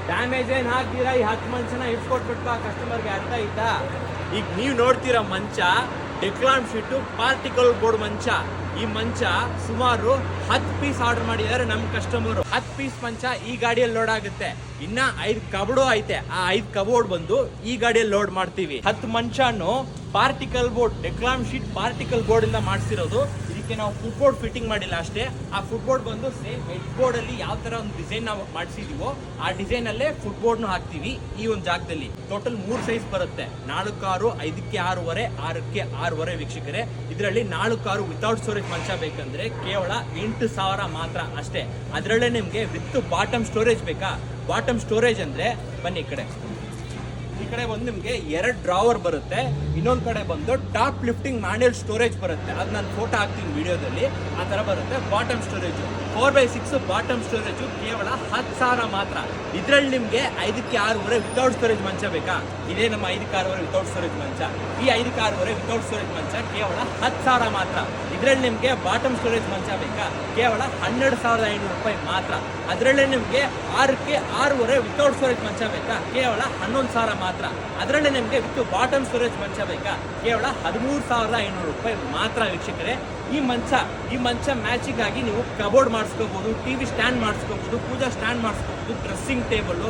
Damage ಏನು ಹಾಕ್ತೀರಾ, ಈ 10 ಮಂಚನ ಇಟ್ಕೊಟ್ಬಿಟ್ಟು ಆ ಕಸ್ಟಮರ್ಗೆ ಅರ್ಥ ಆಯ್ತಾ? ಈಗ ನೀವು ನೋಡ್ತೀರಾ ಮಂಚ ಡೆಕ್ಲಾನ್ ಶೀಟು ಪಾರ್ಟಿಕಲ್ ಬೋರ್ಡ್ ಮಂಚ. ಈ ಮಂಚ ಸುಮಾರು 10 ಪೀಸ್ ಆರ್ಡರ್ ಮಾಡಿದ್ದಾರೆ ನಮ್ಮ ಕಸ್ಟಮರು. 10 ಪೀಸ್ ಮಂಚ ಈ ಗಾಡಿಯಲ್ಲಿ ಲೋಡ್ ಆಗುತ್ತೆ. ಇನ್ನ 5 ಕಬೋರ್ಡ್ ಐತೆ, ಆ 5 ಕಬೋರ್ಡ್ ಬಂದು ಈ ಗಾಡಿಯಲ್ಲಿ ಲೋಡ್ ಮಾಡ್ತೀವಿ. 10 ಮಂಚನು ಪಾರ್ಟಿಕಲ್ ಬೋರ್ಡ್ ಡೆಕ್ಲಾನ್ ಶೀಟ್ ಪಾರ್ಟಿಕಲ್ ಬೋರ್ಡ್ ಇಂದ ಮಾಡಿಸಿರೋದು. ಇದಕ್ಕೆ ನಾವು ಫುಟ್ ಬೋರ್ಡ್ ಫಿಟ್ಟಿಂಗ್ ಮಾಡಿಲ್ಲ ಅಷ್ಟೇ. ಆ ಫುಟ್ ಬೋರ್ಡ್ ಬಂದು ಸೇಮ್ ಹೆಡ್ ಬೋರ್ಡ್ ಅಲ್ಲಿ ಯಾವ ತರ ಒಂದು ಡಿಸೈನ್ ನಾವು ಮಾಡಿಸಿದೀವೋ ಆ ಡಿಸೈನ್ ಅಲ್ಲೇ ಫುಟ್ ಬೋರ್ಡ್ ನು ಹಾಕ್ತಿವಿ ಈ ಒಂದು ಜಾಗದಲ್ಲಿ. ಟೋಟಲ್ 3 ಸೈಜ್ ಬರುತ್ತೆ. 4 ಕಾರು, 5ಕ್ಕೆ 6.5, 6ಕ್ಕೆ 6.5 ವೀಕ್ಷಕರೇ. ಇದರಲ್ಲಿ 4 ಕಾರು ವಿತೌಟ್ ಸ್ಟೋರೇಜ್ ಮಂಚ ಬೇಕಂದ್ರೆ ಕೇವಲ 8,000 ಮಾತ್ರ ಅಷ್ಟೇ. ಅದರಲ್ಲೇ ನಿಮ್ಗೆ ವಿತ್ ಬಾಟಮ್ ಸ್ಟೋರೇಜ್ ಬೇಕಾ? ಬಾಟಮ್ ಸ್ಟೋರೇಜ್ ಅಂದ್ರೆ ಬನ್ನಿ ಈ ಕಡೆ ಬಂದು ನಿಮಗೆ 2 ಡ್ರಾವರ್ ಬರುತ್ತೆ. ಇನ್ನೊಂದು ಕಡೆ ಬಂದು ಟಾಪ್ ಲಿಫ್ಟಿಂಗ್ ಮ್ಯಾನ್ಯುಯಲ್ ಸ್ಟೋರೇಜ್ ಬರುತ್ತೆ. ಅದು ನಾನು ಫೋಟೋ ಹಾಕ್ತೀನಿ ವಿಡಿಯೋದಲ್ಲಿ. ಆ ಥರ ಬರುತ್ತೆ bottom storage. 4x6 bottom storage ಕೇವಲ 10,000 ಮಾತ್ರ. ಇದರಲ್ಲಿ ನಿಮಗೆ 5ಕ್ಕೆ 6.5 ವಿತೌಟ್ ಸ್ಟೋರೇಜ್ ಮಂಚ ಬೇಕಾ? ಇದೇ ನಮ್ಮ 5ಕ್ಕೆ 6.5 ವಿತೌಟ್ ಸ್ಟೋರೇಜ್ ಮಂಚ. ಈ 5ಕ್ಕೆ 6.5 ವಿತೌಟ್ ಸ್ಟೋರೇಜ್ ಮಂಚ ಕೇವಲ 10,000 ಮಾತ್ರ. ಇದರಲ್ಲಿ ನಿಮಗೆ ಬಾಟಮ್ ಸ್ಟೋರೇಜ್ ಮಂಚ ಬೇಕಾ? ಕೇವಲ 12,500 ರೂಪಾಯಿ ಮಾತ್ರ. ಅದರಲ್ಲೇ ನಿಮಗೆ 6ಕ್ಕೆ 6.5 ವಿತೌಟ್ ಸ್ಟೋರೇಜ್ ಮಂಚ ಬೇಕಾ? ಕೇವಲ 11,000 ಮಾತ್ರ. ಅದರಲ್ಲೇ ನಿಮಗೆ ವಿತ್ ಬಾಟಮ್ ಸ್ಟೋರೇಜ್ ಮಂಚ ಬೇಕಾ? ಕೇವಲ 13,500 ರೂಪಾಯಿ ಮಾತ್ರ ವೀಕ್ಷಕರೇ. ಈ ಮಂಚ ಮ್ಯಾಚಿಂಗ್ ಆಗಿ ನೀವು ಕಬೋರ್ಡ್ ಮಾಡಿಸ್ಕೋಬಹುದು, ಟಿವಿ ಸ್ಟ್ಯಾಂಡ್ ಮಾಡಿಸ್ಕೋಬಹುದು, ಪೂಜಾ ಸ್ಟ್ಯಾಂಡ್ ಮಾಡಿಸ್ಕೋಬಹುದು, ಡ್ರೆಸ್ಸಿಂಗ್ ಟೇಬಲ್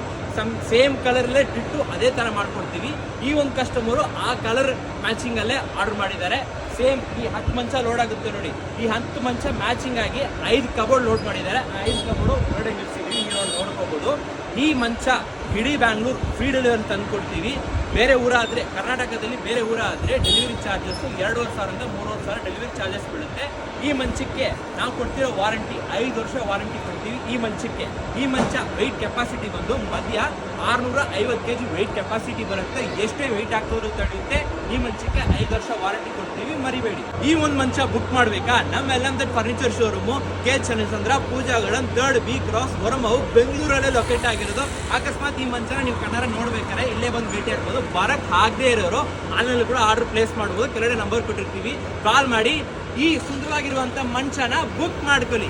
ಸೇಮ್ ಕಲರ್ಲೇ ಡಿಟ್ಟು ಅದೇ ತರ ಮಾಡ್ಕೊಡ್ತೀವಿ. ಈ ಒಂದು ಕಸ್ಟಮರು ಆ ಕಲರ್ ಮ್ಯಾಚಿಂಗ್ ಅಲ್ಲೇ ಆರ್ಡರ್ ಮಾಡಿದ್ದಾರೆ. ಸೇಮ್ ಈ 10 ಮಂಚ ಲೋಡ್ ಆಗುತ್ತೆ ನೋಡಿ. ಈ 10 ಮಂಚ ಮ್ಯಾಚಿಂಗ್ ಆಗಿ 5 ಕಬೋರ್ಡ್ ಲೋಡ್ ಮಾಡಿದ್ದಾರೆ. 5 ಕಬೋರ್ಡು ಹೊರಗಡೆ ನಿಲ್ಸಿದ್ವಿ, ನೀವು ನೋಡ್ಕೋಬಹುದು. ಈ ಮಂಚ ಇಡೀ ಬ್ಯಾಂಗ್ಳೂರ್ ಫ್ರೀ ಡೆಲಿವರಿ ತಂದು ಕೊಡ್ತೀವಿ. ಬೇರೆ ಊರಾದರೆ, ಕರ್ನಾಟಕದಲ್ಲಿ ಬೇರೆ ಊರಾದರೆ ಡೆಲಿವರಿ ಚಾರ್ಜಸ್ 2,500 3,500 ಡೆಲಿವರಿ ಚಾರ್ಜಸ್ ಬೀಳುತ್ತೆ. ಈ ಮಂಚಕ್ಕೆ ನಾವು ಕೊಡ್ತಿರೋ ವಾರಂಟಿ 5 ವರ್ಷ ವಾರಂಟಿ ಕೊಡ್ತೀವಿ. ಈ ಮಂಚಕ್ಕೆ ಈ ಮಂಚ ವೆಯ್ಟ್ ಕೆಪಾಸಿಟಿ ಬಂದು ಮಧ್ಯ 650 kg ವೆಯ್ಟ್ ಕೆಪಾಸಿಟಿ ಬರುತ್ತೆ. ಎಷ್ಟೇ ವೆಯ್ಟ್ ಆಗ್ತೋರು ತಡೆಯುತ್ತೆ. ಈ ಮಂಚಕ್ಕೆ 5 ವರ್ಷ ವಾರಂಟಿ ಕೊಡ್ತೀವಿ, ಮರಿಬೇಡಿ. ಈ ಒಂದು ಮಂಚ ಬುಕ್ ಮಾಡಬೇಕಾ? ನಮ್ಮ LM furniture showroom K Channasandra Pooja garden 3rd B cross Horamavu ಬೆಂಗಳೂರಲ್ಲೇ ಲೊಕೇಟ್ ಆಗಿರೋದು. ಅಕಸ್ಮಾತ್ ಈ ಮಂಚನ ನೀವು ಕನ್ನಡ ನೋಡ್ಬೇಕಾದ್ರೆ ಇಲ್ಲೇ ಬಂದು ಭೇಟಿ ಆಗ್ಬೋದು. ಬರಕ್ ಆಗದೆ ಇರೋರು ಆನ್ಲೈನ್ ಕೂಡ ಆರ್ಡರ್ ಪ್ಲೇಸ್ ಮಾಡ್ಬೋದು. ಕೆಳಗಡೆ ನಂಬರ್ ಕೊಟ್ಟಿರ್ತೀವಿ, ಕಾಲ್ ಮಾಡಿ ಈ ಸುಂದರವಾಗಿರುವಂತ ಮಂಚನ ಬುಕ್ ಮಾಡ್ಕೊಳ್ಳಿ.